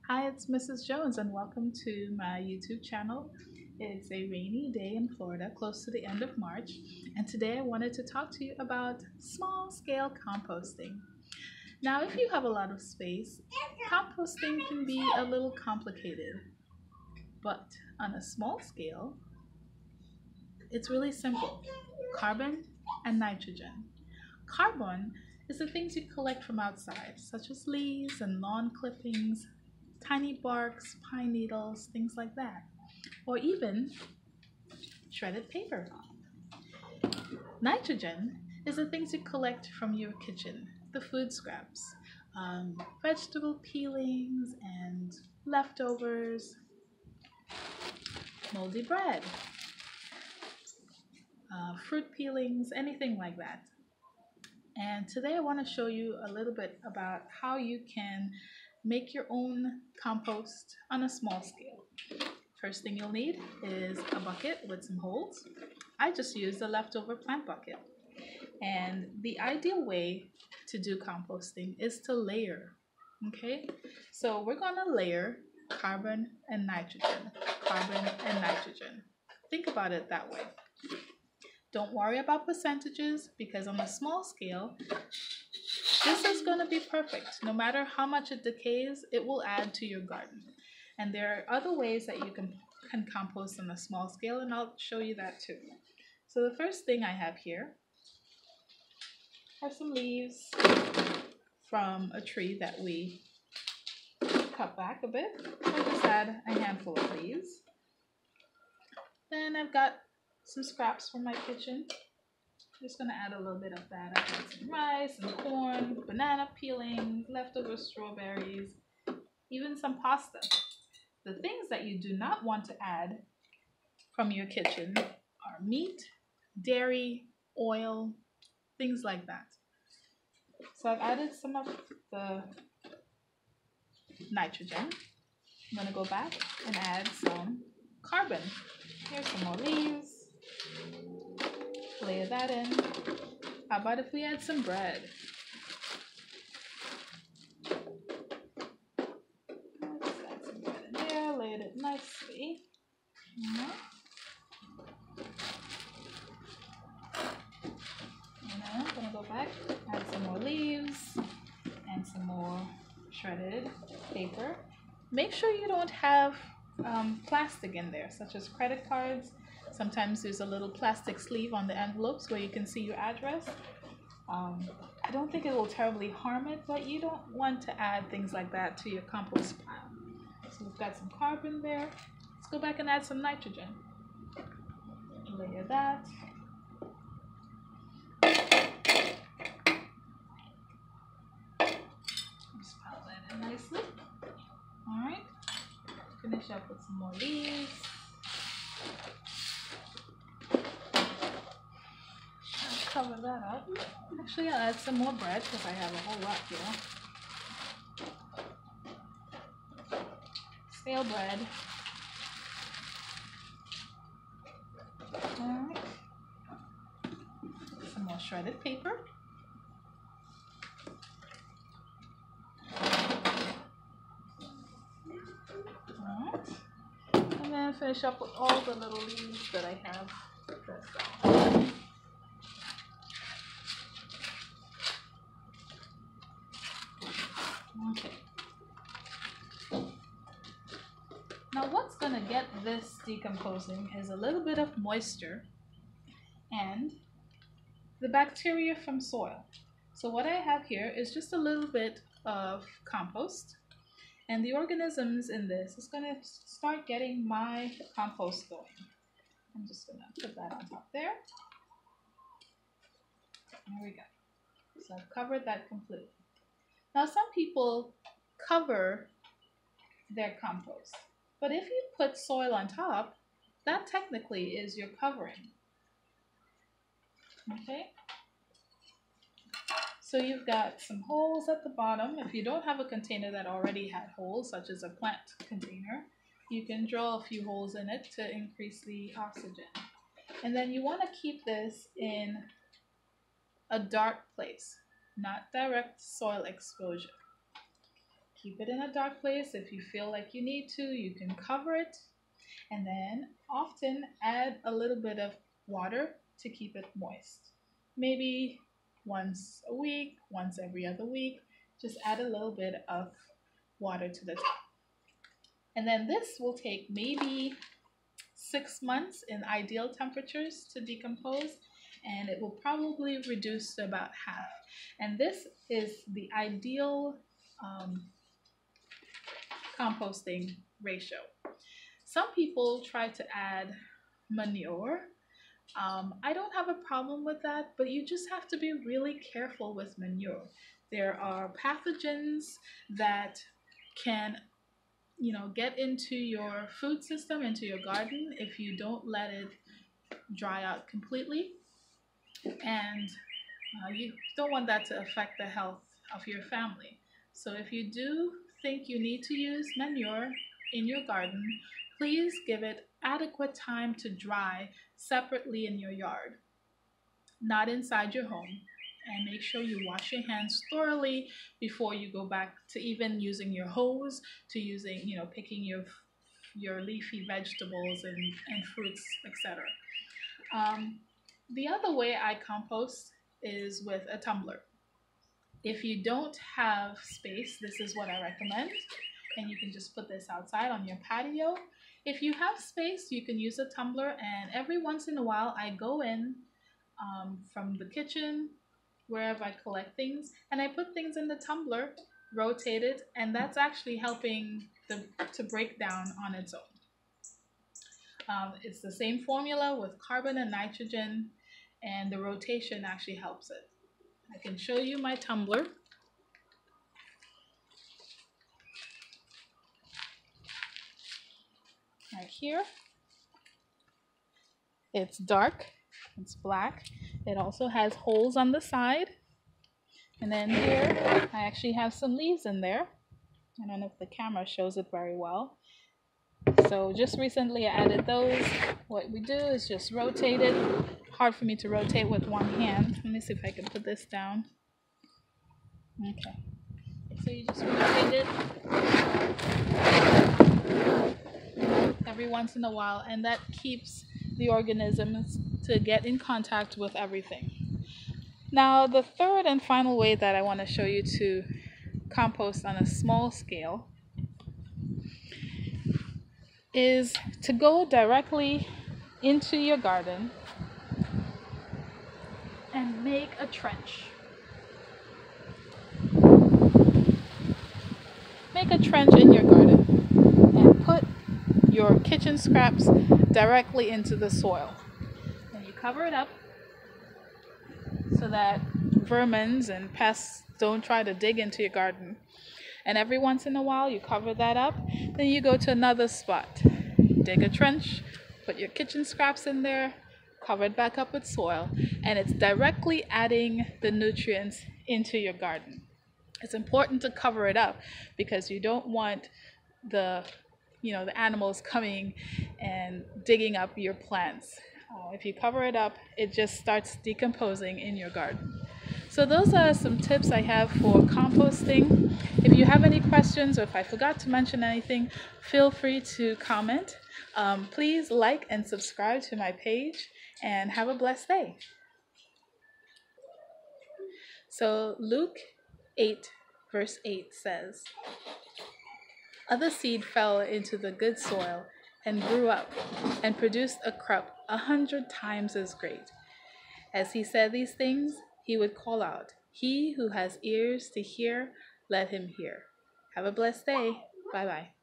Hi, it's Mrs. Jones, and welcome to my YouTube channel. It's a rainy day in Florida, close to the end of March, and today I wanted to talk to you about small scale composting. Now, if you have a lot of space, composting can be a little complicated, but on a small scale, it's really simple: carbon and nitrogen. Carbon is the things you collect from outside, such as leaves and lawn clippings, tiny barks, pine needles, things like that, or even shredded paper. Nitrogen is the things you collect from your kitchen, the food scraps, vegetable peelings and leftovers, moldy bread, fruit peelings, anything like that. And today I want to show you a little bit about how you can make your own compost on a small scale. First thing you'll need is a bucket with some holes. I just used a leftover plant bucket. And the ideal way to do composting is to layer. Okay? So we're going to layer carbon and nitrogen. Carbon and nitrogen. Think about it that way. Don't worry about percentages because on a small scale, this is going to be perfect. No matter how much it decays, it will add to your garden. And there are other ways that you can compost on a small scale, and I'll show you that too. So the first thing I have here are some leaves from a tree that we cut back a bit. I just add a handful of leaves. Then I've got some scraps from my kitchen. I'm just gonna add a little bit of that. I've got some rice and corn, banana peelings, leftover strawberries, even some pasta. The things that you do not want to add from your kitchen are meat, dairy, oil, things like that. So I've added some of the nitrogen. I'm going to go back and add some carbon. Here's some more leaves. Layer that in. How about if we add some bread? Let's add some bread in there. Layer it nicely. And then I'm going to go back, add some more leaves and some more shredded paper. Make sure you don't have plastic in there, such as credit cards. Sometimes there's a little plastic sleeve on the envelopes where you can see your address. I don't think it will terribly harm it, but you don't want to add things like that to your compost pile. So we've got some carbon there. Let's go back and add some nitrogen. Layer that. Just pile that in nicely. Alright. Finish up with some more leaves. Cover that up. Actually, I'll add some more bread because I have a whole lot here. Stale bread. Alright. Some more shredded paper. Alright. And then finish up with all the little leaves that I have pressed down. Okay. Now what's going to get this decomposing is a little bit of moisture and the bacteria from soil. So what I have here is just a little bit of compost, and the organisms in this is going to start getting my compost going. I'm just going to put that on top there. There we go. So I've covered that completely. Now some people cover their compost, but if you put soil on top, that technically is your covering. Okay? So you've got some holes at the bottom. If you don't have a container that already had holes, such as a plant container, you can drill a few holes in it to increase the oxygen. And then you want to keep this in a dark place, not direct soil exposure. Keep it in a dark place. If you feel like you need to, you can cover it, and then often add a little bit of water to keep it moist. Maybe once a week, once every other week, just add a little bit of water to the top. And then this will take maybe 6 months in ideal temperatures to decompose, and it will probably reduce to about half. And this is the ideal composting ratio. Some people try to add manure. I don't have a problem with that, but you just have to be really careful with manure. There are pathogens that can get into your food system, into your garden, if you don't let it dry out completely. And you don't want that to affect the health of your family. So if you do think you need to use manure in your garden, please give it adequate time to dry separately in your yard, not inside your home. And make sure you wash your hands thoroughly before you go back to even using your hose, to using, picking your leafy vegetables and fruits, etc. The other way I compost is with a tumbler. If you don't have space, this is what I recommend. And you can just put this outside on your patio. If you have space, you can use a tumbler. And every once in a while, I go in from the kitchen, wherever I collect things, and I put things in the tumbler, rotate it, and that's actually helping to break down on its own. It's the same formula with carbon and nitrogen, and the rotation actually helps it. I can show you my tumbler. Right here. It's dark, it's black. It also has holes on the side. And then here, I actually have some leaves in there. I don't know if the camera shows it very well. So just recently I added those. What we do is just rotate it. Hard for me to rotate with one hand. Let me see if I can put this down. Okay. So you just rotate it every once in a while, and that keeps the organisms to get in contact with everything. Now, the third and final way that I want to show you to compost on a small scale is to go directly into your garden and make a trench. Make a trench in your garden and put your kitchen scraps directly into the soil. And you cover it up so that vermins and pests don't try to dig into your garden. And every once in a while you cover that up. Then you go to another spot, dig a trench, put your kitchen scraps in there, cover it back up with soil, and it's directly adding the nutrients into your garden. It's important to cover it up because you don't want the animals coming and digging up your plants. If you cover it up, it just starts decomposing in your garden. So those are some tips I have for composting. If you have any questions or if I forgot to mention anything, feel free to comment. Please like and subscribe to my page, and have a blessed day. So Luke 8 verse 8 says, "Other seed fell into the good soil and grew up and produced a crop 100 times as great." As he said these things, he would call out, "He who has ears to hear, let him hear." Have a blessed day. Bye-bye.